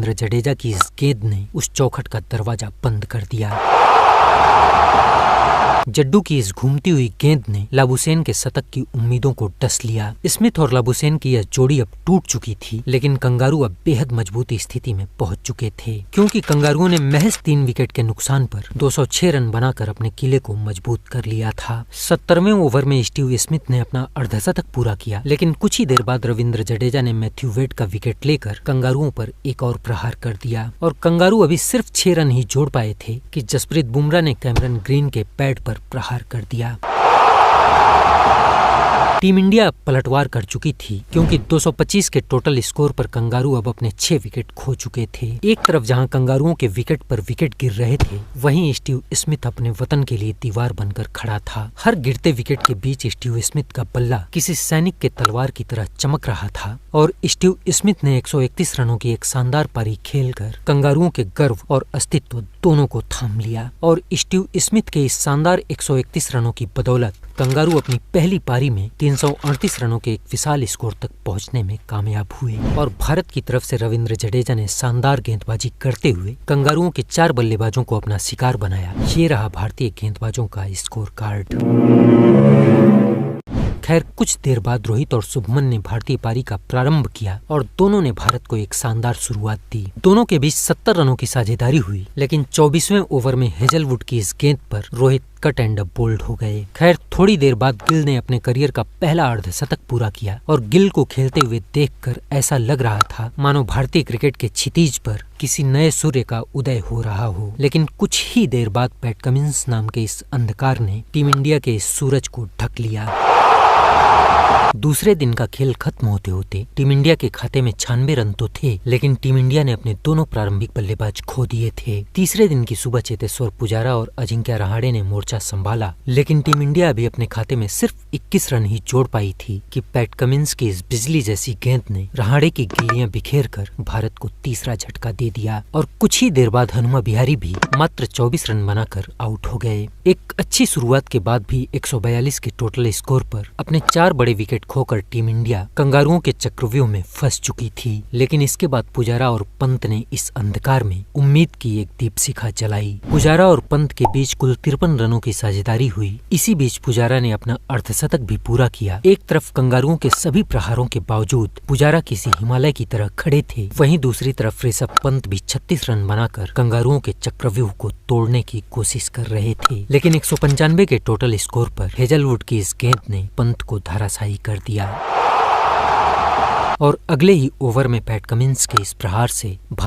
रविंद्र जडेजा की इस गेंद ने उस चौखट का दरवाजा बंद कर दिया। जड्डू की इस घूमती हुई गेंद ने लाबुसैन के शतक की उम्मीदों को डस लिया। स्मिथ और लाबुसैन की यह जोड़ी अब टूट चुकी थी, लेकिन कंगारू अब बेहद मजबूत स्थिति में पहुंच चुके थे, क्योंकि कंगारुओं ने महज 3 विकेट के नुकसान पर 206 रन बनाकर अपने किले को मजबूत कर लिया था। 70वें ओवर में स्टीव स्मिथ ने अपना अर्धशतक पूरा किया, लेकिन कुछ ही देर बाद रविंद्र जडेजा ने मैथ्यू वेड का विकेट लेकर कंगारुओं पर एक और प्रहार कर दिया और कंगारू अभी सिर्फ 6 रन ही जोड़ पाए थे कि जसप्रीत बुमराह ने कैमरन ग्रीन के पैड पर प्रहार कर दिया। टीम इंडिया पलटवार कर चुकी थी, क्योंकि 225 के टोटल स्कोर पर कंगारू अब अपने 6 विकेट खो चुके थे। एक तरफ जहां कंगारुओं के विकेट पर विकेट गिर रहे थे, वहीं स्टीव स्मिथ अपने वतन के लिए दीवार बनकर खड़ा था। हर गिरते विकेट के बीच स्टीव स्मिथ का बल्ला किसी सैनिक के तलवार की तरह चमक रहा था और स्टीव स्मिथ ने 131 रनों की एक शानदार पारी खेलकर कंगारुओं के गर्व और अस्तित्व दोनों को थाम लिया और स्टीव स्मिथ के इस शानदार 131 रनों की बदौलत कंगारू अपनी पहली पारी में 338 रनों के एक विशाल स्कोर तक पहुंचने में कामयाब हुए और भारत की तरफ से रविंद्र जडेजा ने शानदार गेंदबाजी करते हुए कंगारुओं के 4 बल्लेबाजों को अपना शिकार बनाया। ये रहा भारतीय गेंदबाजों का स्कोर कार्ड। खैर, कुछ देर बाद रोहित और शुभमन ने भारतीय पारी का प्रारंभ किया और दोनों ने भारत को एक शानदार शुरुआत दी। दोनों के बीच 70 रनों की साझेदारी हुई, लेकिन 24वें ओवर में हेजलवुड की इस गेंद पर रोहित कट एंड बोल्ड हो गए। खैर, थोड़ी देर बाद गिल ने अपने करियर का पहला अर्धशतक पूरा किया और गिल को खेलते हुए देखकर ऐसा लग रहा था मानो भारतीय क्रिकेट के क्षितिज पर किसी नए सूर्य का उदय हो रहा हो। लेकिन कुछ ही देर बाद पैट कमिंस नाम के इस अंधकार ने टीम इंडिया के इस सूरज को ढक लिया। दूसरे दिन का खेल खत्म होते होते टीम इंडिया के खाते में 96 रन तो थे, लेकिन टीम इंडिया ने अपने दोनों प्रारंभिक बल्लेबाज खो दिए थे। तीसरे दिन की सुबह चेतेश्वर पुजारा और अजिंक्य रहाणे ने मोर्चा संभाला, लेकिन टीम इंडिया अभी अपने खाते में सिर्फ 21 रन ही जोड़ पाई थी कि पैट कमिंस की इस बिजली जैसी गेंद ने रहाणे की गिल्लियां बिखेर कर भारत को तीसरा झटका दे दिया और कुछ ही देर बाद हनुमा विहारी भी मात्र 24 रन बनाकर आउट हो गए। एक अच्छी शुरुआत के बाद भी 142 के टोटल स्कोर पर अपने 4 बड़े विकेट खोकर टीम इंडिया कंगारुओं के चक्रव्यूह में फंस चुकी थी। लेकिन इसके बाद पुजारा और पंत ने इस अंधकार में उम्मीद की एक दीपशिखा जलाई। पुजारा और पंत के बीच कुल 53 रनों की साझेदारी हुई। इसी बीच पुजारा ने अपना अर्धशतक भी पूरा किया। एक तरफ कंगारुओं के सभी प्रहारों के बावजूद पुजारा किसी हिमालय की तरह खड़े थे, वहीं दूसरी तरफ ऋषभ पंत भी 36 रन बनाकर कंगारुओं के चक्रव्यूह को तोड़ने की कोशिश कर रहे थे। लेकिन 195 के टोटल स्कोर पर हेजलवुड की इस गेंद ने पंत को धराशायी कर दिया और अगले ही ओवर में पैट कमिंस के इस प्रहार से